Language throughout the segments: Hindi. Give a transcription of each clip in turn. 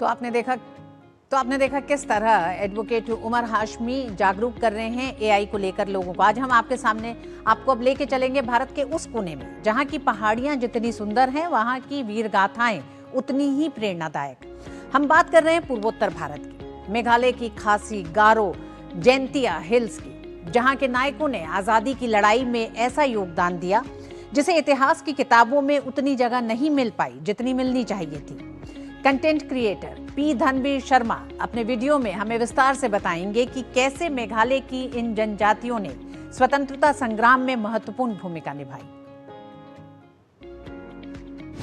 तो आपने देखा किस तरह एडवोकेट उमर हाशमी जागरूक कर रहे हैं एआई को लेकर लोगों को। आज हम आपके सामने आपको अब लेके चलेंगे भारत के उस कोने में जहां की पहाड़ियां जितनी सुंदर हैं, वहां की वीर गाथाएं उतनी ही प्रेरणादायक। हम बात कर रहे हैं पूर्वोत्तर भारत की, मेघालय की खासी, गारो, जैंतिया हिल्स की, जहां के नायकों ने आजादी की लड़ाई में ऐसा योगदान दिया जिसे इतिहास की किताबों में उतनी जगह नहीं मिल पाई जितनी मिलनी चाहिए थी। Content creator P Dhanveer Sharma अपने वीडियो में हमें विस्तार से बताएंगे कि कैसे मेघालय की इन जनजातियों ने स्वतंत्रता संग्राम में महत्वपूर्ण भूमिका निभाई।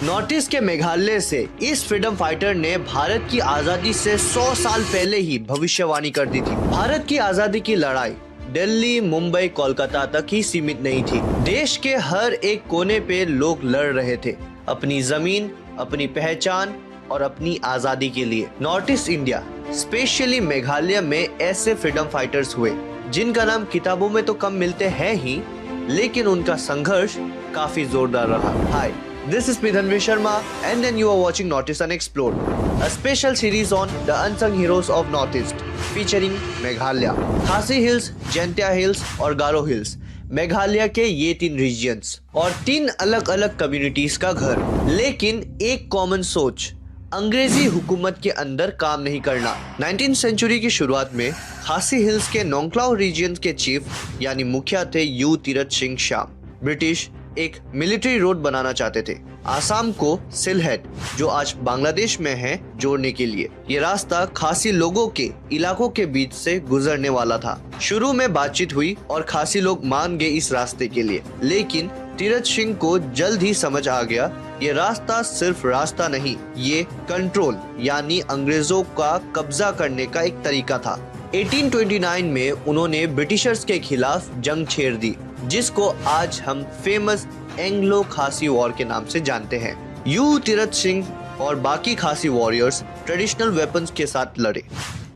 नॉर्थ ईस्ट के मेघालय से इस फ्रीडम फाइटर ने भारत की आजादी से 100 साल पहले ही भविष्यवाणी कर दी थी। भारत की आजादी की लड़ाई दिल्ली, मुंबई, कोलकाता तक ही सीमित नहीं थी। देश के हर एक कोने पे लोग लड़ रहे थे अपनी जमीन, अपनी पहचान और अपनी आजादी के लिए। North east India, specially Meghalaya में ऐसे फ्रीडम फाइटर्स हुए जिनका नाम किताबों में तो कम मिलते हैं ही, लेकिन उनका संघर्ष काफी जोरदार रहा। हाय, this is P. Dhanveer Sharma and then you are watching Northeast Unexplored, a special series on the unsung heroes of Northeast featuring Meghalaya, खासी हिल्स, जैंतिया हिल्स और गारो हिल्स। मेघालय के ये 3 रीजियंस और 3 अलग अलग कम्युनिटीज का घर, लेकिन एक कॉमन सोच, अंग्रेजी हुकूमत के अंदर काम नहीं करना। 19th सेंचुरी की शुरुआत में खासी हिल्स के नोंगक्लाव रीजन के चीफ यानी मुखिया थे यू तीरथ सिंह श्याम। ब्रिटिश एक मिलिट्री रोड बनाना चाहते थे आसाम को सिलहेट, जो आज बांग्लादेश में है, जोड़ने के लिए। ये रास्ता खासी लोगों के इलाकों के बीच से गुजरने वाला था। शुरू में बातचीत हुई और खासी लोग मान गए इस रास्ते के लिए, लेकिन तीरथ सिंह को जल्द ही समझ आ गया ये रास्ता सिर्फ रास्ता नहीं, ये कंट्रोल यानी अंग्रेजों का कब्जा करने का एक तरीका था। 1829 में उन्होंने ब्रिटिशर्स के खिलाफ जंग छेड़ दी, जिसको आज हम फेमस एंग्लो खासी वॉर के नाम से जानते हैं। यू तीरथ सिंह और बाकी खासी वॉरियर्स ट्रेडिशनल वेपन्स के साथ लड़े,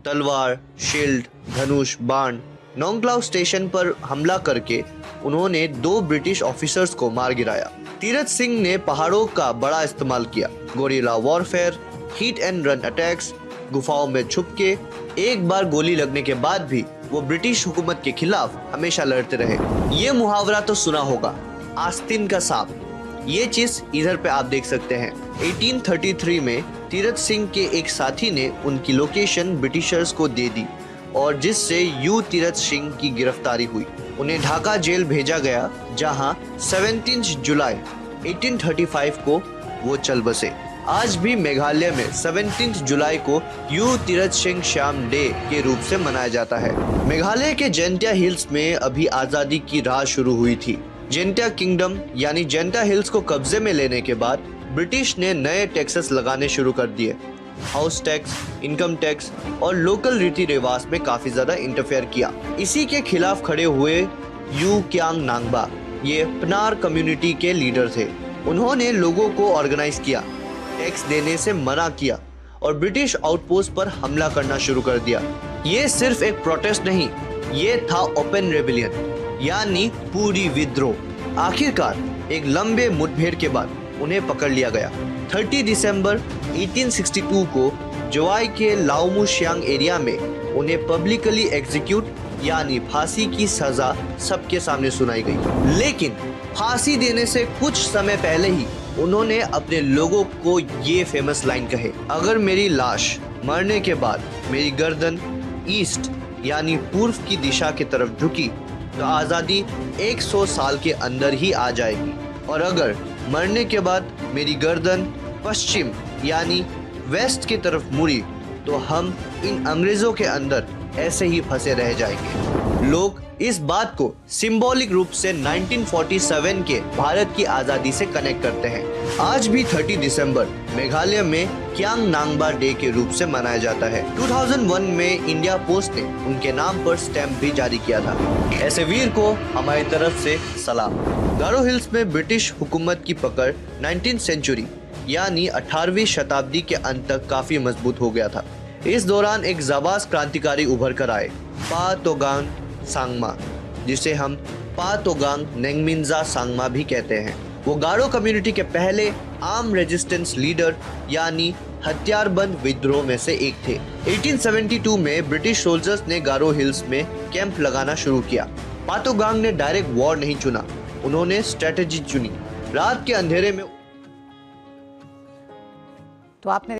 तलवार, शील्ड, धनुष, बाण। नोंगक्लाव स्टेशन पर हमला करके उन्होंने 2 ब्रिटिश ऑफिसर्स को मार गिराया। तीरथ सिंह ने पहाड़ों का बड़ा इस्तेमाल किया, guerrilla warfare, hit and run attacks, गुफाओं में छुप के। एक बार गोली लगने के बाद भी वो ब्रिटिश हुकूमत के खिलाफ हमेशा लड़ते रहे। ये मुहावरा तो सुना होगा, आस्तीन का सांप। ये चीज इधर पे आप देख सकते हैं। 1833 में तीरथ सिंह के एक साथी ने उनकी लोकेशन ब्रिटिशर्स को दे दी और जिससे यू तीरथ सिंह की गिरफ्तारी हुई। उन्हें ढाका जेल भेजा गया, जहां 17 जुलाई 1835 को वो चल बसे। आज भी मेघालय में 17 जुलाई को यू तीरथ सिंह श्याम डे के रूप से मनाया जाता है। मेघालय के जैंतिया हिल्स में अभी आजादी की राह शुरू हुई थी। जैंतिया किंगडम यानी जैंतिया हिल्स को कब्जे में लेने के बाद ब्रिटिश ने नए टैक्सेस लगाने शुरू कर दिए। हाउस टैक्स, इनकम टैक्स और लोकल रीति रिवाज में काफी ज्यादा इंटरफेयर किया। इसी के खिलाफ खड़े हुए यू क्यांग नांगबा, ये पनार कम्युनिटी के लीडर थे। उन्होंने लोगों को ऑर्गेनाइज किया, टैक्स देने से मना किया और ब्रिटिश आउटपोस्ट पर हमला करना शुरू कर दिया। ये सिर्फ एक प्रोटेस्ट नहीं, ये था ओपन रेबिलियन यानी पूरी विद्रोह। आखिरकार एक लंबे मुठभेड़ के बाद उन्हें पकड़ लिया गया। 30 दिसंबर 1862 को जवाई के लाओमुशियांग एरिया में उन्हें पब्लिकली एग्जीक्यूट यानी फांसी की सजा सबके सामने सुनाई गई। लेकिन फांसी देने से कुछ समय पहले ही उन्होंने अपने लोगों को ये फेमस लाइन कहे, अगर मेरी लाश मरने के बाद मेरी गर्दन ईस्ट यानी पूर्व की दिशा की तरफ झुकी तो आज़ादी 100 साल के अंदर ही आ जाएगी, और अगर मरने के बाद मेरी गर्दन पश्चिम यानी वेस्ट की तरफ मुड़ी तो हम इन अंग्रेजों के अंदर ऐसे ही फंसे रह जाएंगे। लोग इस बात को सिंबॉलिक रूप से 1947 के भारत की आजादी से कनेक्ट करते हैं। आज भी 30 दिसंबर मेघालय में क्यांग नांगबा डे के रूप से मनाया जाता है। 2001 में इंडिया पोस्ट ने उनके नाम पर स्टैंप भी जारी किया था। ऐसे वीर को हमारी तरफ से सलाम। गारो हिल्स में ब्रिटिश हुकूमत की पकड़ 19th सेंचुरी यानी 18वीं शताब्दी के अंत तक काफी मजबूत हो गया था। इस दौरान एक जाबाज क्रांतिकारी उभर कर आए, पा तोगांग सांगमा, जिसे हम पा तोगांग नेंगमिंजा सांगमा भी कहते हैं। वो गारो कम्युनिटी के पहले आर्म रेजिस्टेंस लीडर यानी हथियारबंद विद्रोह में से एक थे। 1872 में ब्रिटिश सोल्जर्स ने गारो हिल्स में कैंप लगाना शुरू किया। पातोगांग ने डायरेक्ट वॉर नहीं चुना, उन्होंने स्ट्रेटेजी चुनी। रात के अंधेरे में तो आपने